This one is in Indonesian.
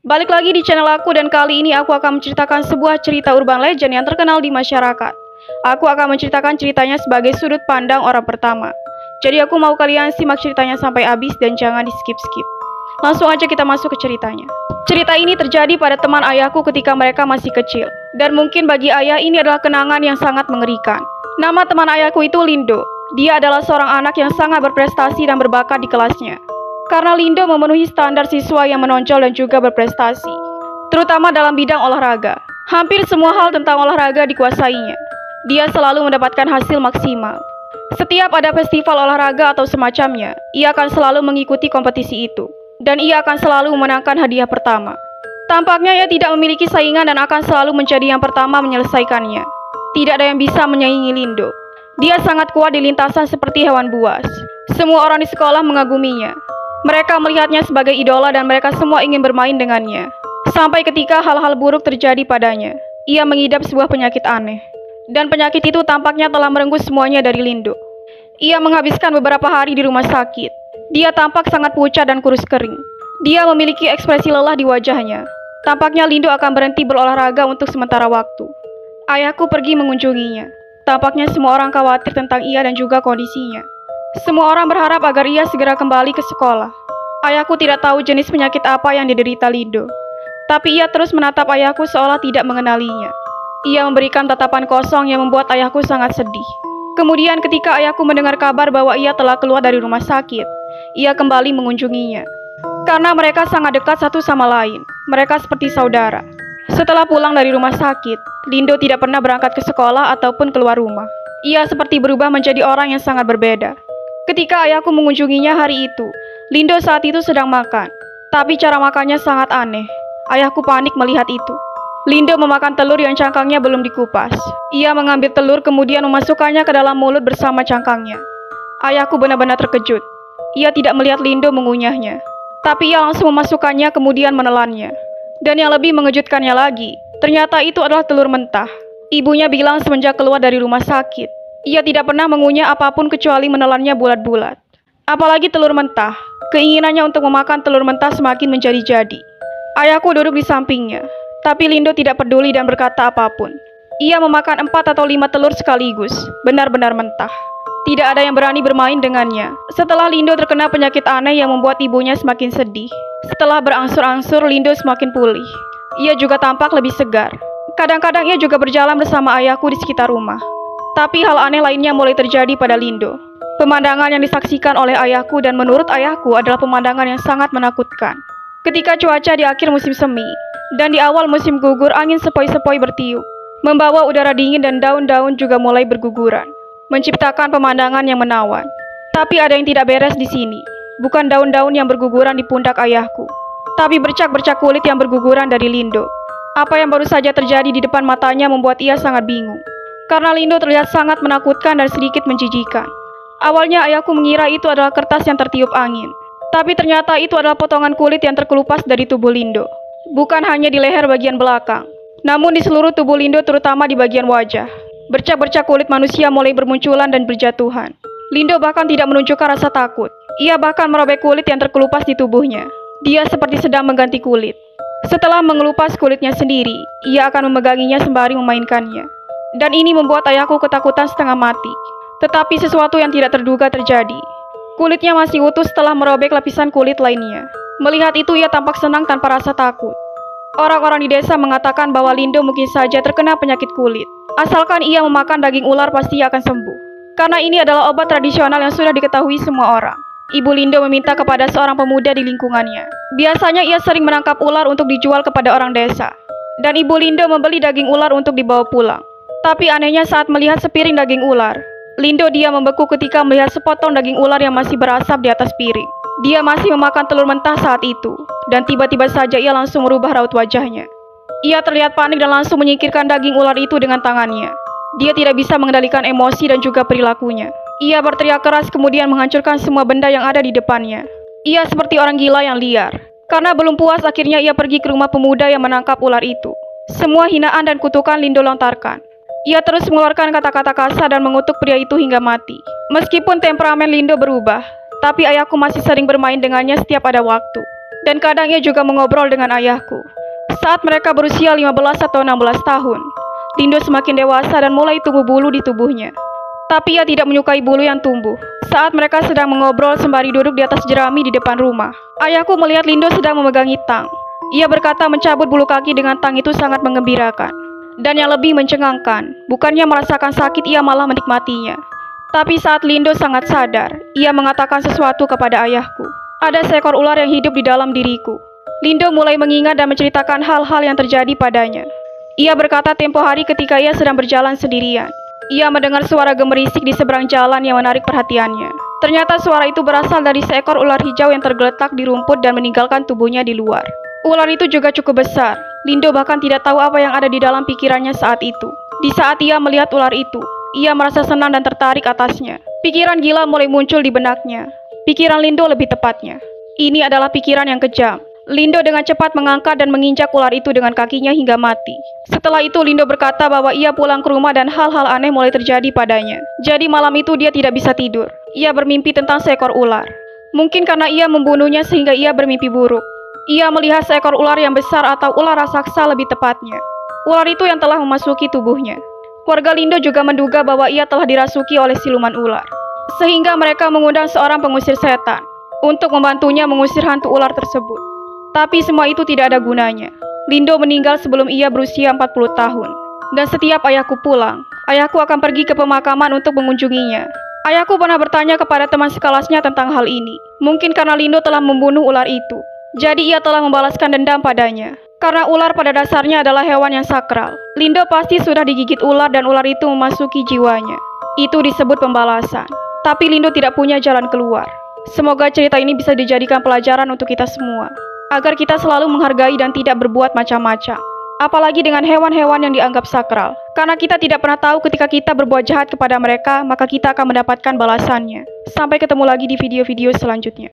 Balik lagi di channel aku dan kali ini aku akan menceritakan sebuah cerita urban legend yang terkenal di masyarakat. Aku akan menceritakan ceritanya sebagai sudut pandang orang pertama. Jadi aku mau kalian simak ceritanya sampai habis dan jangan di skip-skip. Langsung aja kita masuk ke ceritanya. Cerita ini terjadi pada teman ayahku ketika mereka masih kecil. Dan mungkin bagi ayah ini adalah kenangan yang sangat mengerikan. Nama teman ayahku itu Lindo. Dia adalah seorang anak yang sangat berprestasi dan berbakat di kelasnya. Karena Lindo memenuhi standar siswa yang menonjol dan juga berprestasi, terutama dalam bidang olahraga. Hampir semua hal tentang olahraga dikuasainya. Dia selalu mendapatkan hasil maksimal. Setiap ada festival olahraga atau semacamnya, ia akan selalu mengikuti kompetisi itu. Dan ia akan selalu memenangkan hadiah pertama. Tampaknya ia tidak memiliki saingan dan akan selalu menjadi yang pertama menyelesaikannya. Tidak ada yang bisa menyaingi Lindo. Dia sangat kuat di lintasan seperti hewan buas. Semua orang di sekolah mengaguminya. Mereka melihatnya sebagai idola dan mereka semua ingin bermain dengannya. Sampai ketika hal-hal buruk terjadi padanya. Ia mengidap sebuah penyakit aneh. Dan penyakit itu tampaknya telah merenggut semuanya dari Lindo. Ia menghabiskan beberapa hari di rumah sakit. Dia tampak sangat pucat dan kurus kering. Dia memiliki ekspresi lelah di wajahnya. Tampaknya Lindo akan berhenti berolahraga untuk sementara waktu. Ayahku pergi mengunjunginya. Tampaknya semua orang khawatir tentang ia dan juga kondisinya. Semua orang berharap agar ia segera kembali ke sekolah. Ayahku tidak tahu jenis penyakit apa yang diderita Lindo. Tapi ia terus menatap ayahku seolah tidak mengenalinya. Ia memberikan tatapan kosong yang membuat ayahku sangat sedih. Kemudian ketika ayahku mendengar kabar bahwa ia telah keluar dari rumah sakit, ia kembali mengunjunginya. Karena mereka sangat dekat satu sama lain. Mereka seperti saudara. Setelah pulang dari rumah sakit, Lindo tidak pernah berangkat ke sekolah ataupun keluar rumah. Ia seperti berubah menjadi orang yang sangat berbeda. Ketika ayahku mengunjunginya hari itu, Lindo saat itu sedang makan. Tapi cara makannya sangat aneh. Ayahku panik melihat itu. Lindo memakan telur yang cangkangnya belum dikupas. Ia mengambil telur kemudian memasukkannya ke dalam mulut bersama cangkangnya. Ayahku benar-benar terkejut. Ia tidak melihat Lindo mengunyahnya. Tapi ia langsung memasukkannya kemudian menelannya. Dan yang lebih mengejutkannya lagi, ternyata itu adalah telur mentah. Ibunya bilang semenjak keluar dari rumah sakit, ia tidak pernah mengunyah apapun kecuali menelannya bulat-bulat. Apalagi telur mentah. Keinginannya untuk memakan telur mentah semakin menjadi-jadi. Ayahku duduk di sampingnya. Tapi Lindo tidak peduli dan berkata apapun. Ia memakan 4 atau 5 telur sekaligus. Benar-benar mentah. Tidak ada yang berani bermain dengannya. Setelah Lindo terkena penyakit aneh yang membuat ibunya semakin sedih. Setelah berangsur-angsur Lindo semakin pulih. Ia juga tampak lebih segar. Kadang-kadang ia juga berjalan bersama ayahku di sekitar rumah. Tapi hal aneh lainnya mulai terjadi pada Lindo. Pemandangan yang disaksikan oleh ayahku dan menurut ayahku adalah pemandangan yang sangat menakutkan. Ketika cuaca di akhir musim semi, dan di awal musim gugur angin sepoi-sepoi bertiup, membawa udara dingin dan daun-daun juga mulai berguguran, menciptakan pemandangan yang menawan. Tapi ada yang tidak beres di sini. Bukan daun-daun yang berguguran di pundak ayahku, tapi bercak-bercak kulit yang berguguran dari Lindo. Apa yang baru saja terjadi di depan matanya membuat ia sangat bingung. Karena Lindo terlihat sangat menakutkan dan sedikit menjijikan. Awalnya ayahku mengira itu adalah kertas yang tertiup angin. Tapi ternyata itu adalah potongan kulit yang terkelupas dari tubuh Lindo. Bukan hanya di leher bagian belakang, namun di seluruh tubuh Lindo terutama di bagian wajah. Bercak-bercak kulit manusia mulai bermunculan dan berjatuhan. Lindo bahkan tidak menunjukkan rasa takut. Ia bahkan merobek kulit yang terkelupas di tubuhnya. Dia seperti sedang mengganti kulit. Setelah mengelupas kulitnya sendiri, ia akan memeganginya sembari memainkannya. Dan ini membuat ayahku ketakutan setengah mati. Tetapi sesuatu yang tidak terduga terjadi. Kulitnya masih utuh setelah merobek lapisan kulit lainnya. Melihat itu ia tampak senang tanpa rasa takut. Orang-orang di desa mengatakan bahwa Lindo mungkin saja terkena penyakit kulit. Asalkan ia memakan daging ular pasti akan sembuh. Karena ini adalah obat tradisional yang sudah diketahui semua orang. Ibu Lindo meminta kepada seorang pemuda di lingkungannya. Biasanya ia sering menangkap ular untuk dijual kepada orang desa. Dan Ibu Lindo membeli daging ular untuk dibawa pulang. Tapi anehnya saat melihat sepiring daging ular, Lindo dia membeku ketika melihat sepotong daging ular yang masih berasap di atas piring. Dia masih memakan telur mentah saat itu, dan tiba-tiba saja ia langsung merubah raut wajahnya. Ia terlihat panik dan langsung menyingkirkan daging ular itu dengan tangannya. Dia tidak bisa mengendalikan emosi dan juga perilakunya. Ia berteriak keras kemudian menghancurkan semua benda yang ada di depannya. Ia seperti orang gila yang liar. Karena belum puas akhirnya ia pergi ke rumah pemuda yang menangkap ular itu. Semua hinaan dan kutukan Lindo lontarkan. Ia terus mengeluarkan kata-kata kasar dan mengutuk pria itu hingga mati. Meskipun temperamen Lindo berubah, tapi ayahku masih sering bermain dengannya setiap ada waktu. Dan kadang ia juga mengobrol dengan ayahku. Saat mereka berusia 15 atau 16 tahun, Lindo semakin dewasa dan mulai tumbuh bulu di tubuhnya. Tapi ia tidak menyukai bulu yang tumbuh. Saat mereka sedang mengobrol sembari duduk di atas jerami di depan rumah, ayahku melihat Lindo sedang memegangi tang. Ia berkata mencabut bulu kaki dengan tang itu sangat menggembirakan. Dan yang lebih mencengangkan, bukannya merasakan sakit, ia malah menikmatinya. Tapi saat Lindo sangat sadar, ia mengatakan sesuatu kepada ayahku. Ada seekor ular yang hidup di dalam diriku. Lindo mulai mengingat dan menceritakan hal-hal yang terjadi padanya. Ia berkata tempo hari ketika ia sedang berjalan sendirian, ia mendengar suara gemerisik di seberang jalan yang menarik perhatiannya. Ternyata suara itu berasal dari seekor ular hijau yang tergeletak di rumput dan meninggalkan tubuhnya di luar. Ular itu juga cukup besar. Lindo bahkan tidak tahu apa yang ada di dalam pikirannya saat itu. Di saat ia melihat ular itu, ia merasa senang dan tertarik atasnya. Pikiran gila mulai muncul di benaknya. Pikiran Lindo lebih tepatnya. Ini adalah pikiran yang kejam. Lindo dengan cepat mengangkat dan menginjak ular itu dengan kakinya hingga mati. Setelah itu Lindo berkata bahwa ia pulang ke rumah dan hal-hal aneh mulai terjadi padanya. Jadi malam itu dia tidak bisa tidur. Ia bermimpi tentang seekor ular. Mungkin karena ia membunuhnya sehingga ia bermimpi buruk. Ia melihat seekor ular yang besar atau ular raksasa lebih tepatnya. Ular itu yang telah memasuki tubuhnya. Keluarga Lindo juga menduga bahwa ia telah dirasuki oleh siluman ular. Sehingga mereka mengundang seorang pengusir setan untuk membantunya mengusir hantu ular tersebut. Tapi semua itu tidak ada gunanya. Lindo meninggal sebelum ia berusia 40 tahun. Dan setiap ayahku pulang, ayahku akan pergi ke pemakaman untuk mengunjunginya. Ayahku pernah bertanya kepada teman sekelasnya tentang hal ini. Mungkin karena Lindo telah membunuh ular itu, jadi ia telah membalaskan dendam padanya. Karena ular pada dasarnya adalah hewan yang sakral. Lindo pasti sudah digigit ular dan ular itu memasuki jiwanya. Itu disebut pembalasan. Tapi Lindo tidak punya jalan keluar. Semoga cerita ini bisa dijadikan pelajaran untuk kita semua, agar kita selalu menghargai dan tidak berbuat macam-macam. Apalagi dengan hewan-hewan yang dianggap sakral. Karena kita tidak pernah tahu ketika kita berbuat jahat kepada mereka, maka kita akan mendapatkan balasannya. Sampai ketemu lagi di video-video selanjutnya.